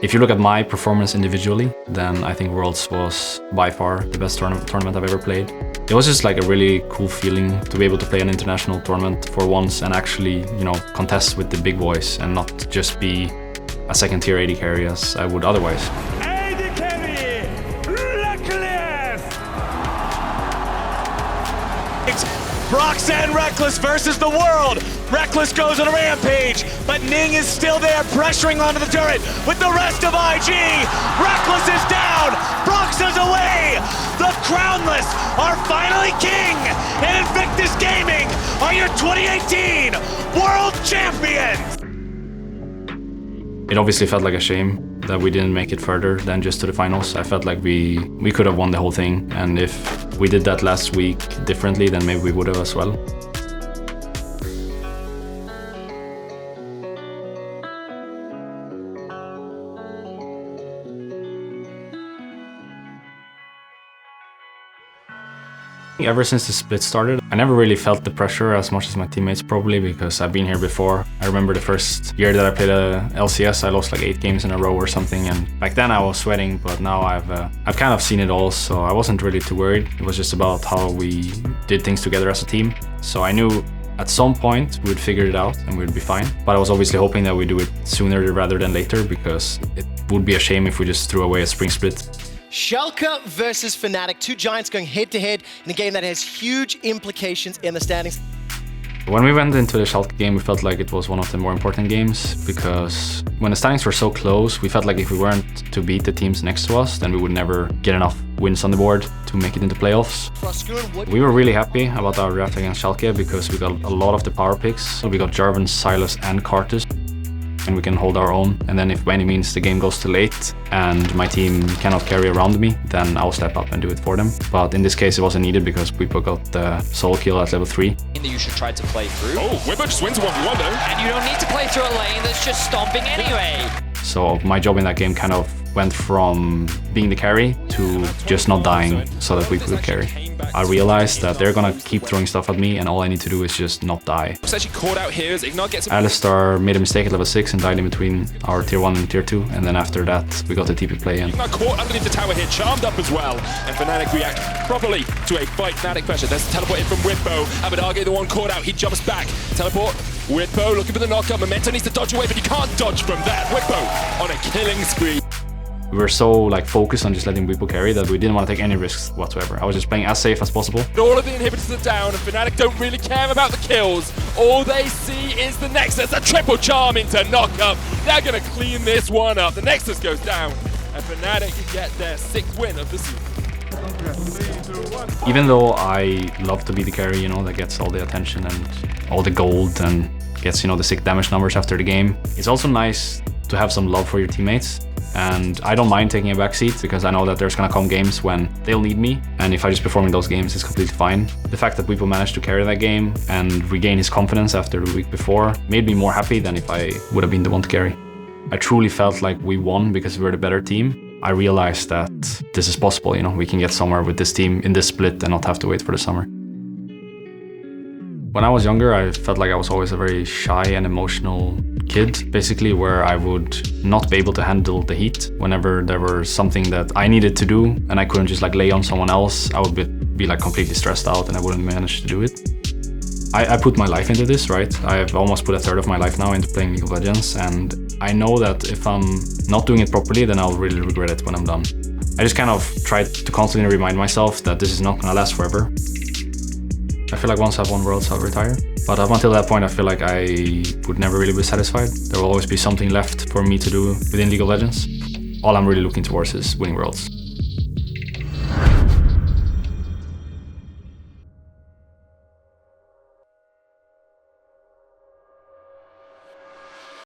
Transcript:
If you look at my performance individually, then I think Worlds was by far the best tournament I've ever played. It was just like a really cool feeling to be able to play an international tournament for once and actually, you know, contest with the big boys and not just be a second tier AD carry as I would otherwise. AD carry, Rekkles! It's Brox and Rekkles versus the world. Rekkles goes on a rampage, but Ning is still there pressuring onto the turret with the rest of IG. Rekkles is down, Brox is away. The Crownless are finally king, and Invictus Gaming are your 2018 World Champions. It obviously felt like a shame that we didn't make it further than just to the finals. I felt like we could have won the whole thing, and if we did that last week differently, then maybe we would have as well. Ever since the split started, I never really felt the pressure as much as my teammates, probably because I've been here before. I remember the first year that I played a LCS, I lost like 8 games in a row or something, and back then I was sweating, but now I've kind of seen it all, so I wasn't really too worried. It was just about how we did things together as a team. So I knew at some point we'd figure it out and we'd be fine. But I was obviously hoping that we do it sooner rather than later, because it would be a shame if we just threw away a spring split. Schalke versus Fnatic, two giants going head-to-head in a game that has huge implications in the standings. When we went into the Schalke game, we felt like it was one of the more important games, because when the standings were so close, we felt like if we weren't to beat the teams next to us, then we would never get enough wins on the board to make it into playoffs. We were really happy about our draft against Schalke because we got a lot of the power picks. We got Jarvan, Silas and Karthus, and we can hold our own. And then if by any means the game goes too late and my team cannot carry around me, then I'll step up and do it for them. But in this case it wasn't needed because Bwipo got the solo kill at level 3. You should try to play through. Oh, Bwipo just wins 1v1 though. And you don't need to play through a lane that's just stomping anyway. So my job in that game kind of went from being the carry to just not dying so that we could carry. I realized that they're gonna keep throwing stuff at me and all I need to do is just not die. It's actually caught out here as Ignite gets him. Alistar made a mistake at level 6 and died in between our tier 1 and tier 2, and then after that we got the TP play and Ignite caught underneath the tower here, charmed up as well, and Fnatic react properly to a fight. Fnatic pressure. There's a teleport in from Bwipo. Abadage, the one caught out, he jumps back. Teleport, Bwipo looking for the knockup. Memento needs to dodge away, but you can't dodge from that. Bwipo on a killing spree. we were so like focused on just letting Bwipo carry that we didn't want to take any risks whatsoever. I was just playing as safe as possible. All of the inhibitors are down and Fnatic don't really care about the kills. All they see is the Nexus, a triple charm into knockup. They're gonna clean this one up. The Nexus goes down and Fnatic get their 6th win of the season. Even though I love to be the carry, you know, that gets all the attention and all the gold and gets, you know, the sick damage numbers after the game, it's also nice to have some love for your teammates. And I don't mind taking a backseat because I know that there's gonna come games when they'll need me, and if I just perform in those games, it's completely fine. The fact that Bwipo managed to carry that game and regain his confidence after the week before made me more happy than if I would have been the one to carry. I truly felt like we won because we were the better team. I realized that this is possible, you know, we can get somewhere with this team in this split and not have to wait for the summer. When I was younger, I felt like I was always a very shy and emotional kid, basically, where I would not be able to handle the heat. Whenever there was something that I needed to do and I couldn't just like lay on someone else, I would be like completely stressed out and I wouldn't manage to do it. I put my life into this, right? I've almost put a third of my life now into playing League of Legends, and I know that if I'm not doing it properly, then I'll really regret it when I'm done. I just kind of try to constantly remind myself that this is not gonna last forever. I feel like once I've won Worlds, I'll retire. But up until that point, I feel like I would never really be satisfied. There will always be something left for me to do within League of Legends. All I'm really looking towards is winning Worlds.